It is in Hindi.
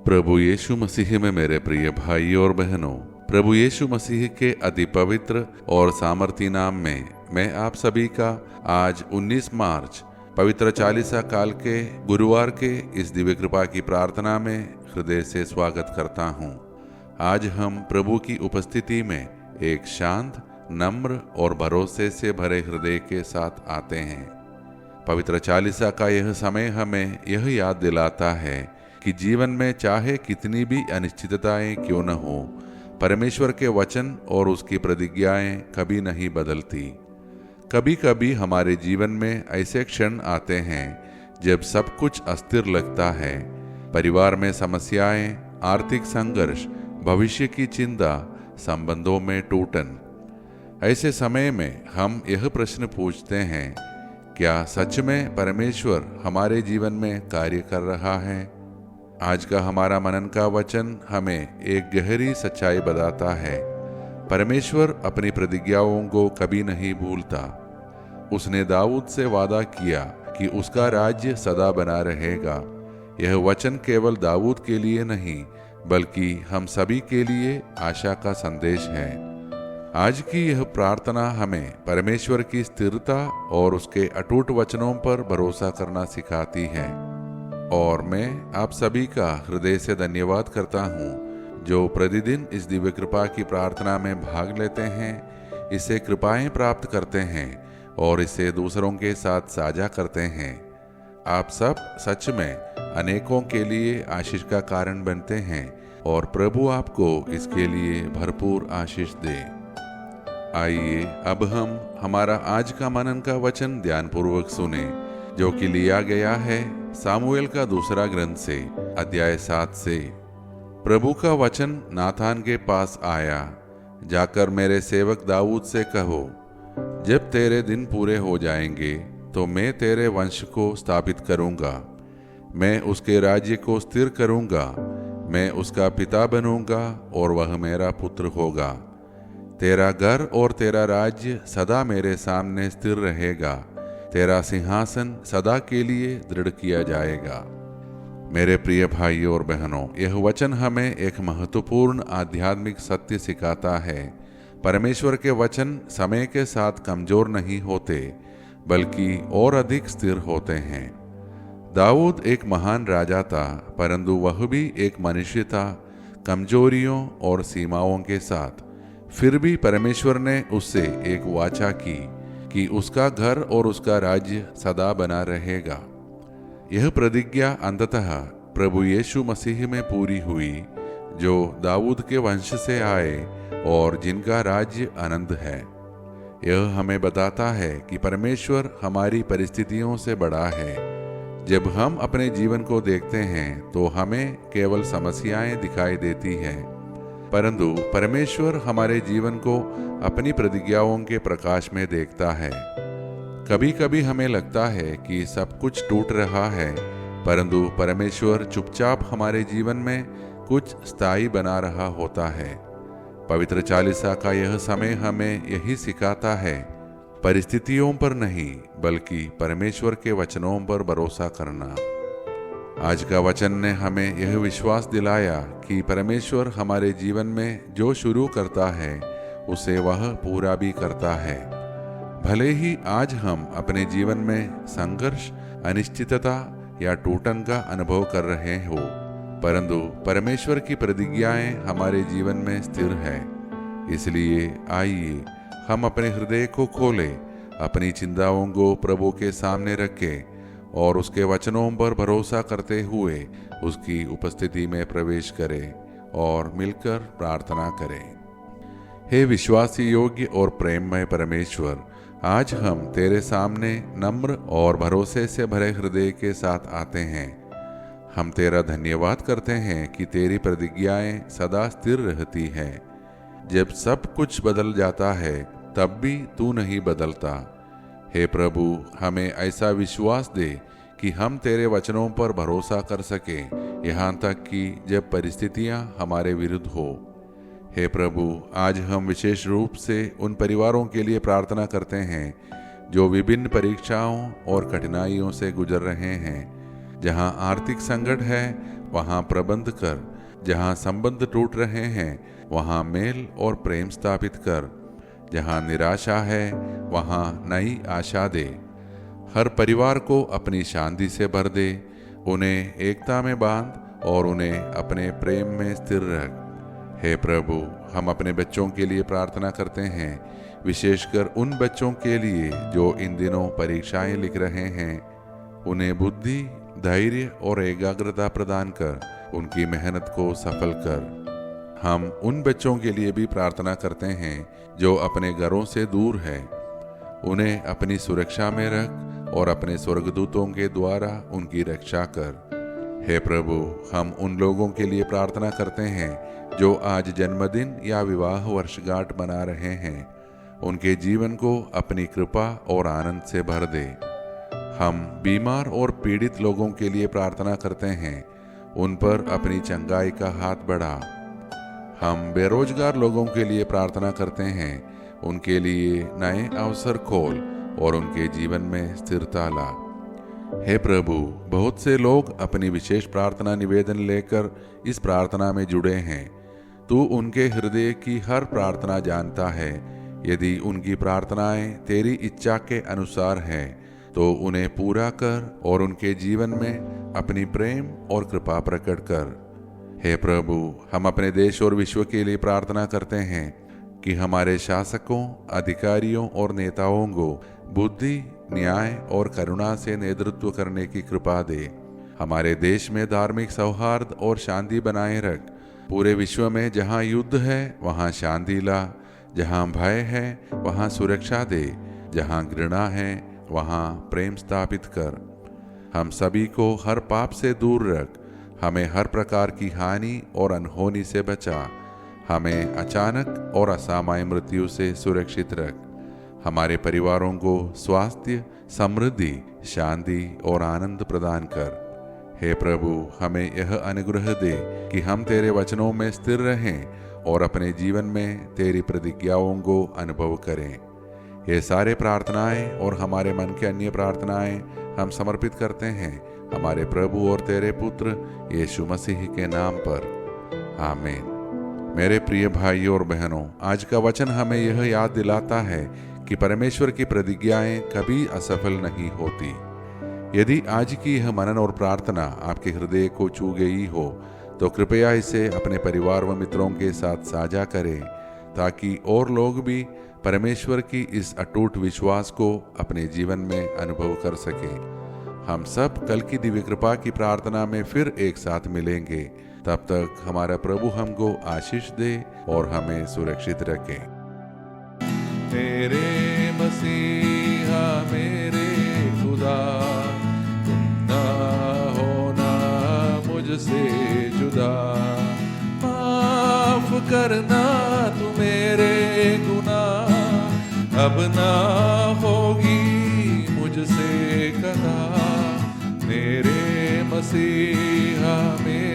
प्रभु यीशु मसीह में मेरे प्रिय भाई और बहनों, प्रभु यीशु मसीह के अति पवित्र और सामर्थी नाम में मैं आप सभी का आज 19 मार्च पवित्र चालीसा काल के गुरुवार के इस दिव्य कृपा की प्रार्थना में हृदय से स्वागत करता हूँ। आज हम प्रभु की उपस्थिति में एक शांत, नम्र और भरोसे से भरे हृदय के साथ आते हैं। पवित्र चालीसा का यह समय हमें यह याद दिलाता है कि जीवन में चाहे कितनी भी अनिश्चितताएं क्यों न हो, परमेश्वर के वचन और उसकी प्रतिज्ञाएं कभी नहीं बदलती। कभी कभी हमारे जीवन में ऐसे क्षण आते हैं जब सब कुछ अस्थिर लगता है। परिवार में समस्याएं, आर्थिक संघर्ष, भविष्य की चिंता, संबंधों में टूटन। ऐसे समय में हम यह प्रश्न पूछते हैं, क्या सच में परमेश्वर हमारे जीवन में कार्य कर रहा है? आज का हमारा मनन का वचन हमें एक गहरी सच्चाई बताता है। परमेश्वर अपनी प्रतिज्ञाओं को कभी नहीं भूलता। उसने दाऊद से वादा किया कि उसका राज्य सदा बना रहेगा। यह वचन केवल दाऊद के लिए नहीं, बल्कि हम सभी के लिए आशा का संदेश है। आज की यह प्रार्थना हमें परमेश्वर की स्थिरता और उसके अटूट वचनों पर भरोसा करना सिखाती है। और मैं आप सभी का हृदय से धन्यवाद करता हूँ जो प्रतिदिन इस दिव्य कृपा की प्रार्थना में भाग लेते हैं, इसे कृपाएं प्राप्त करते हैं और इसे दूसरों के साथ साझा करते हैं। आप सब सच में अनेकों के लिए आशीष का कारण बनते हैं और प्रभु आपको इसके लिए भरपूर आशीष दे। आइए अब हम हमारा आज का मनन का वचन ध्यानपूर्वक सुने, जो कि लिया गया है सामुएल का दूसरा ग्रंथ से अध्याय 7 से। प्रभु का वचन नाथान के पास आया, जाकर मेरे सेवक दाऊद से कहो, जब तेरे दिन पूरे हो जाएंगे तो मैं तेरे वंश को स्थापित करूंगा। मैं उसके राज्य को स्थिर करूंगा। मैं उसका पिता बनूंगा और वह मेरा पुत्र होगा। तेरा घर और तेरा राज्य सदा मेरे सामने स्थिर रहेगा। तेरा सिंहासन सदा के लिए दृढ़ किया जाएगा। मेरे प्रिय भाइयों और बहनों, यह वचन हमें एक महत्वपूर्ण आध्यात्मिक सत्य सिखाता है। परमेश्वर के वचन समय के साथ कमजोर नहीं होते, बल्कि और अधिक स्थिर होते हैं। दाऊद एक महान राजा था, परंतु वह भी एक मनुष्य था, कमजोरियों और सीमाओं के साथ। फिर भी परमेश्वर ने उससे एक वाचा की कि उसका घर और उसका राज्य सदा बना रहेगा। यह प्रतिज्ञा अंततः प्रभु यीशु मसीह में पूरी हुई, जो दाऊद के वंश से आए और जिनका राज्य अनंत है। यह हमें बताता है कि परमेश्वर हमारी परिस्थितियों से बड़ा है। जब हम अपने जीवन को देखते हैं तो हमें केवल समस्याएं दिखाई देती हैं, परंतु परमेश्वर हमारे जीवन को अपनी प्रतिज्ञाओं के प्रकाश में देखता है। कभी कभी हमें लगता है कि सब कुछ टूट रहा है, परंतु परमेश्वर चुपचाप हमारे जीवन में कुछ स्थायी बना रहा होता है। पवित्र चालीसा का यह समय हमें यही सिखाता है, परिस्थितियों पर नहीं बल्कि परमेश्वर के वचनों पर भरोसा करना। आज का वचन ने हमें यह विश्वास दिलाया कि परमेश्वर हमारे जीवन में जो शुरू करता है उसे वह पूरा भी करता है। भले ही आज हम अपने जीवन में संघर्ष, अनिश्चितता या टूटन का अनुभव कर रहे हो, परंतु परमेश्वर की प्रतिज्ञाएं हमारे जीवन में स्थिर है। इसलिए आइए हम अपने हृदय को खोलें, अपनी चिंताओं को प्रभु के सामने रखें और उसके वचनों पर भरोसा करते हुए उसकी उपस्थिति में प्रवेश करें और मिलकर प्रार्थना करें। हे विश्वासी योग्य और प्रेममय परमेश्वर, आज हम तेरे सामने नम्र और भरोसे से भरे हृदय के साथ आते हैं। हम तेरा धन्यवाद करते हैं कि तेरी प्रतिज्ञाएं सदा स्थिर रहती हैं। जब सब कुछ बदल जाता है तब भी तू नहीं बदलता। हे प्रभु, हमें ऐसा विश्वास दे कि हम तेरे वचनों पर भरोसा कर सकें, यहाँ तक कि जब परिस्थितियाँ हमारे विरुद्ध हो। हे प्रभु, आज हम विशेष रूप से उन परिवारों के लिए प्रार्थना करते हैं जो विभिन्न परीक्षाओं और कठिनाइयों से गुजर रहे हैं। जहाँ आर्थिक संकट है वहाँ प्रबंध कर, जहाँ संबंध टूट रहे हैं वहाँ मेल और प्रेम स्थापित कर, जहाँ निराशा है वहाँ नई आशा दे। हर परिवार को अपनी शांति से भर दे, उन्हें एकता में बांध और उन्हें अपने प्रेम में स्थिर रख। हे प्रभु, हम अपने बच्चों के लिए प्रार्थना करते हैं, विशेषकर उन बच्चों के लिए जो इन दिनों परीक्षाएं लिख रहे हैं। उन्हें बुद्धि, धैर्य और एकाग्रता प्रदान कर उनकी मेहनत को सफल कर। हम उन बच्चों के लिए भी प्रार्थना करते हैं जो अपने घरों से दूर है। उन्हें अपनी सुरक्षा में रख और अपने स्वर्गदूतों के द्वारा उनकी रक्षा कर। हे प्रभु, हम उन लोगों के लिए प्रार्थना करते हैं जो आज जन्मदिन या विवाह वर्षगांठ मना रहे हैं। उनके जीवन को अपनी कृपा और आनंद से भर दे। हम बीमार और पीड़ित लोगों के लिए प्रार्थना करते हैं, उन पर अपनी चंगाई का हाथ बढ़ा। हम बेरोजगार लोगों के लिए प्रार्थना करते हैं, उनके लिए नए अवसर खोल और उनके जीवन में स्थिरता ला। हे प्रभु, बहुत से लोग अपनी विशेष प्रार्थना निवेदन लेकर इस प्रार्थना में जुड़े हैं। तू उनके हृदय की हर प्रार्थना जानता है। यदि उनकी प्रार्थनाएं तेरी इच्छा के अनुसार है तो उन्हें पूरा कर और उनके जीवन में अपनी प्रेम और कृपा प्रकट कर। हे प्रभु, हम अपने देश और विश्व के लिए प्रार्थना करते हैं कि हमारे शासकों, अधिकारियों और नेताओं को बुद्धि, न्याय और करुणा से नेतृत्व करने की कृपा दे। हमारे देश में धार्मिक सौहार्द और शांति बनाए रख। पूरे विश्व में जहाँ युद्ध है वहाँ शांति ला, जहाँ भय है वहाँ सुरक्षा दे, जहाँ घृणा है वहाँ प्रेम स्थापित कर। हम सभी को हर पाप से दूर रख। हमें हर प्रकार की हानि और अनहोनी से बचा। हमें अचानक और असामान्य मृत्यु से सुरक्षित रख। हमारे परिवारों को स्वास्थ्य, समृद्धि, शांति और आनंद प्रदान कर। हे प्रभु, हमें यह अनुग्रह दे कि हम तेरे वचनों में स्थिर रहें और अपने जीवन में तेरी प्रतिज्ञाओं को अनुभव करें। ये सारे प्रार्थनाएं और हमारे मन की अन्य प्रार्थनाएं हम समर्पित करते हैं हमारे प्रभु और तेरे पुत्र यीशु मसीह के नाम पर, आमीन। मेरे प्रिय भाइयों और बहनों, आज का वचन हमें यह याद दिलाता है कि परमेश्वर की प्रतिज्ञाएं कभी असफल नहीं होती। यदि आज की यह मनन और प्रार्थना आपके हृदय को छू गई हो तो कृपया इसे अपने परिवार व मित्रों के साथ साझा करें, ताकि और लोग भी परमेश्वर की इस अटूट विश्वास को अपने जीवन में अनुभव कर सकें। हम सब कल की दिव्य कृपा की प्रार्थना में फिर एक साथ मिलेंगे। तब तक हमारा प्रभु हमको आशीष दे और हमें सुरक्षित रखे। तेरे मसीहा मेरे खुदा, तुम ना होना मुझसे जुदा। माफ करना तू मेरे गुनाह, अब ना होगी मुझसे कदा। मेरे मसीहा मेरे